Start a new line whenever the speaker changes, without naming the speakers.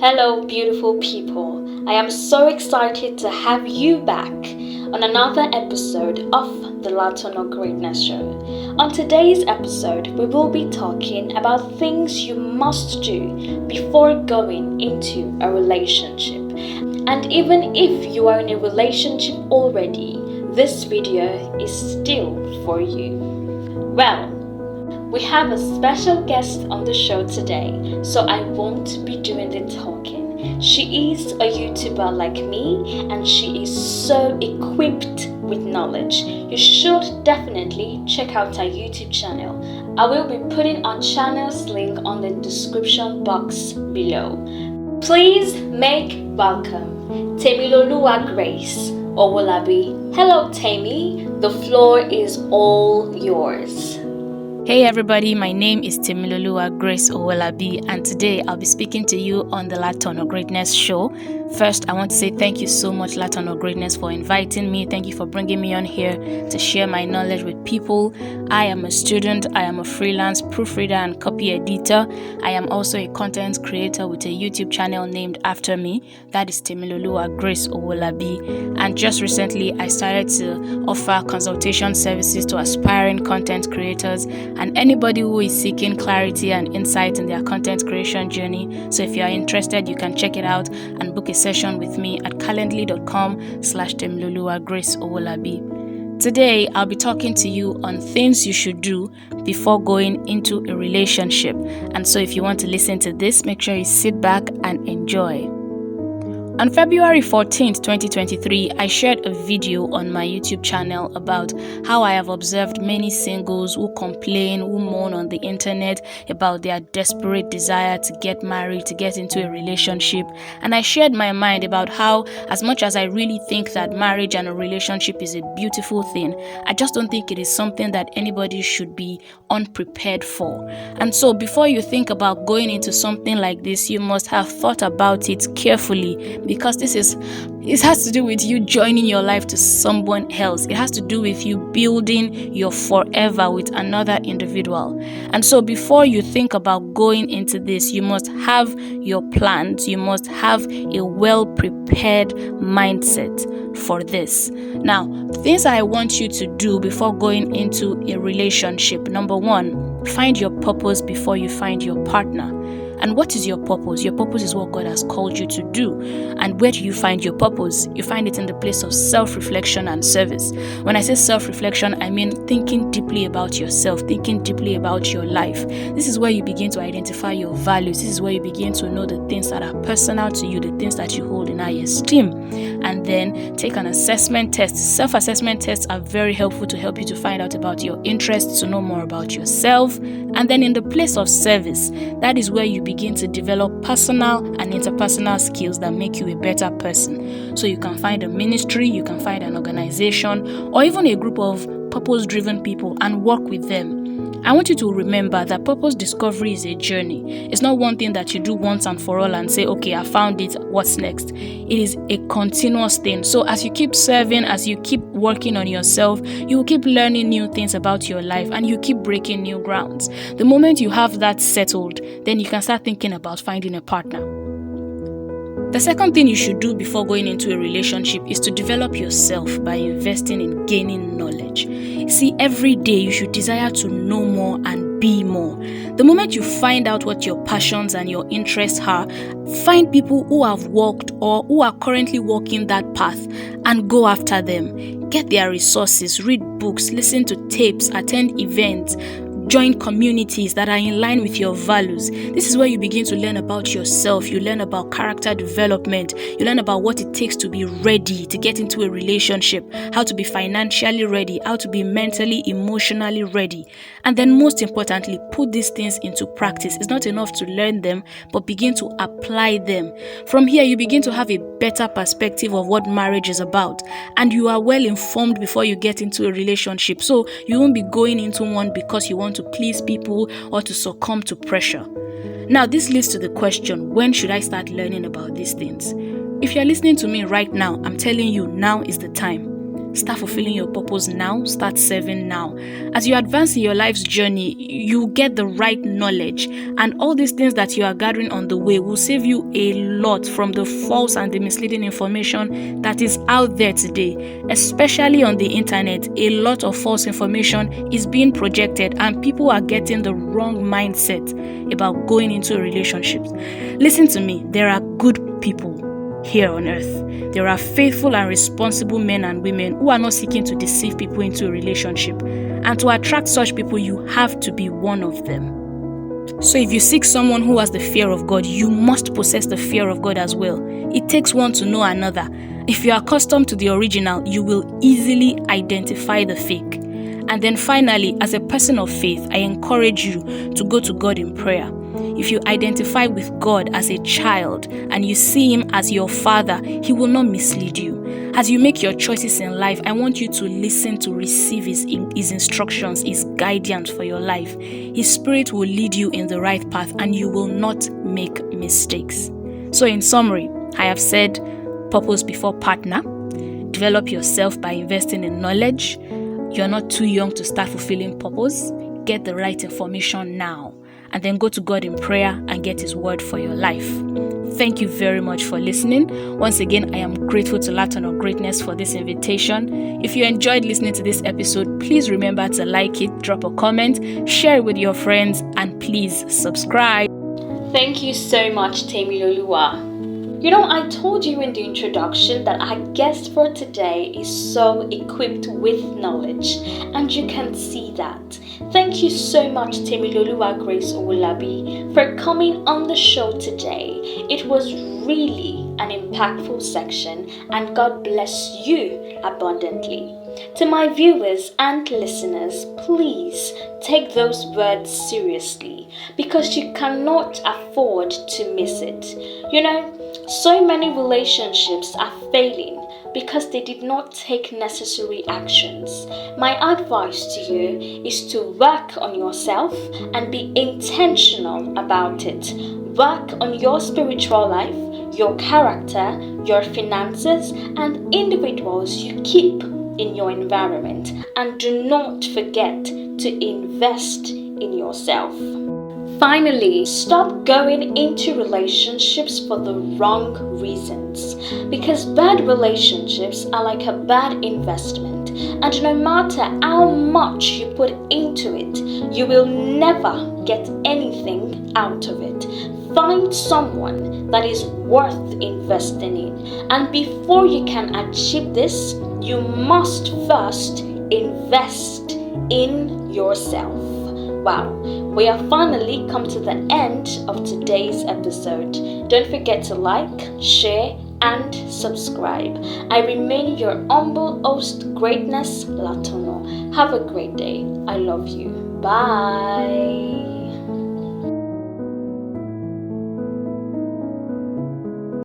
Hello, beautiful people. I am so excited to have you back on another episode of the Latono Greatness Show. On today's episode, we will be talking about things you must do before going into a relationship. And even if you are in a relationship already, this video is still for you. Well, we have a special guest on the show today, so I won't be doing the talking. She is a YouTuber like me, and she is so equipped with knowledge. You should definitely check out her YouTube channel. I will be putting our channel's link on the description box below. Please make welcome Temiloluwa Grace Owolabi. Hello, Temi. The floor is all yours.
Hey everybody, my name is Temiloluwa Grace Owolabi, and today I'll be speaking to you on the Latono Greatness Show. First, I want to say thank you so much, Latono Greatness, for inviting me. Thank you for bringing me on here to share my knowledge with people. I am a student, I am a freelance proofreader and copy editor. I am also a content creator with a YouTube channel named after me. That is Temiloluwa Grace Owolabi. And just recently, I started to offer consultation services to aspiring content creators and anybody who is seeking clarity and insight in their content creation journey. So if you are interested, you can check it out and book a session with me at calendly.com/Temiloluwa Grace Owolabi. Today, I'll be talking to you on things you should do before going into a relationship. And so if you want to listen to this, make sure you sit back and enjoy. On February 14th, 2023, I shared a video on my YouTube channel about how I have observed many singles who complain, who moan on the internet about their desperate desire to get married, to get into a relationship. And I shared my mind about how, as much as I really think that marriage and a relationship is a beautiful thing, I just don't think it is something that anybody should be unprepared for. And so before you think about going into something like this, you must have thought about it carefully, because it has to do with you joining your life to someone else. It has to do with you building your forever with another individual. And so before you think about going into this, you must have your plans. You must have a well-prepared mindset for this. Now, things I want you to do before going into a relationship. Number one, find your purpose before you find your partner. And what is your purpose? Your purpose is what God has called you to do. And where do you find your purpose? You find it in the place of self-reflection and service. When I say self-reflection, I mean thinking deeply about yourself, thinking deeply about your life. This is where you begin to identify your values. This is where you begin to know the things that are personal to you, the things that you hold in high esteem. And then take an assessment test. Self-assessment tests are very helpful to help you to find out about your interests, to know more about yourself. And then in the place of service, that is where you begin to develop personal and interpersonal skills that make you a better person. So you can find a ministry, you can find an organization, or even a group of purpose-driven people and work with them. I want you to remember that purpose discovery is a journey. It's not one thing that you do once and for all and say, okay, I found it, what's next? It is a continuous thing. So as you keep serving, as you keep working on yourself, you will keep learning new things about your life and you keep breaking new grounds. The moment you have that settled, then you can start thinking about finding a partner. The second thing you should do before going into a relationship is to develop yourself by investing in gaining knowledge. See, every day you should desire to know more and be more. The moment you find out what your passions and your interests are, find people who have walked or who are currently walking that path and go after them. Get their resources, read books, listen to tapes, attend events, join communities that are in line with your values. This is where you begin to learn about yourself. You learn about character development. You learn about what it takes to be ready to get into a relationship, how to be financially ready, how to be mentally, emotionally ready. And then most importantly, put these things into practice. It's not enough to learn them, but begin to apply them. From here, you begin to have a better perspective of what marriage is about. And you are well informed before you get into a relationship. So you won't be going into one because you want to please people or to succumb to pressure. Now, this leads to the question, when should I start learning about these things? If you're listening to me right now, I'm telling you, now is the time. Start fulfilling your purpose now. Start serving now. As you advance in your life's journey, you get the right knowledge, and all these things that you are gathering on the way will save you a lot from the false and the misleading information that is out there today. Especially on the internet, a lot of false information is being projected, and people are getting the wrong mindset about going into relationships. Listen to me, there are good people here on earth. There are faithful and responsible men and women who are not seeking to deceive people into a relationship. And to attract such people, you have to be one of them. So if you seek someone who has the fear of God, you must possess the fear of God as well. It takes one to know another. If you are accustomed to the original, you will easily identify the fake. And then finally, as a person of faith, I encourage you to go to God in prayer. If you identify with God as a child and you see Him as your Father, He will not mislead you. As you make your choices in life, I want you to listen to receive His instructions, His guidance for your life. His Spirit will lead you in the right path and you will not make mistakes. So in summary, I have said purpose before partner. Develop yourself by investing in knowledge. You're not too young to start fulfilling purpose. Get the right information now. And then go to God in prayer and get His word for your life. Thank you very much for listening. Once again, I am grateful to Latin of Greatness for this invitation. If you enjoyed listening to this episode, please remember to like it, drop a comment, share it with your friends, and please subscribe.
Thank you so much, Temiloluwa. I told you in the introduction that our guest for today is so equipped with knowledge, and you can see that. Thank you so much, Temiloluwa Grace Owolabi, for coming on the show today. It was really an impactful section, and God bless you abundantly. To my viewers and listeners, please take those words seriously, because you cannot afford to miss it. So many relationships are failing because they did not take necessary actions. My advice to you is to work on yourself and be intentional about it. Work on your spiritual life, your character, your finances, and individuals you keep in your environment. And do not forget to invest in yourself. Finally, stop going into relationships for the wrong reasons, because bad relationships are like a bad investment, and no matter how much you put into it, you will never get anything out of it. Find someone that is worth investing in, and before you can achieve this, you must first invest in yourself. Wow, we have finally come to the end of today's episode. Don't forget to like, share, and subscribe. I remain your humble host, Greatness Latono. Have a great day. I love you. Bye.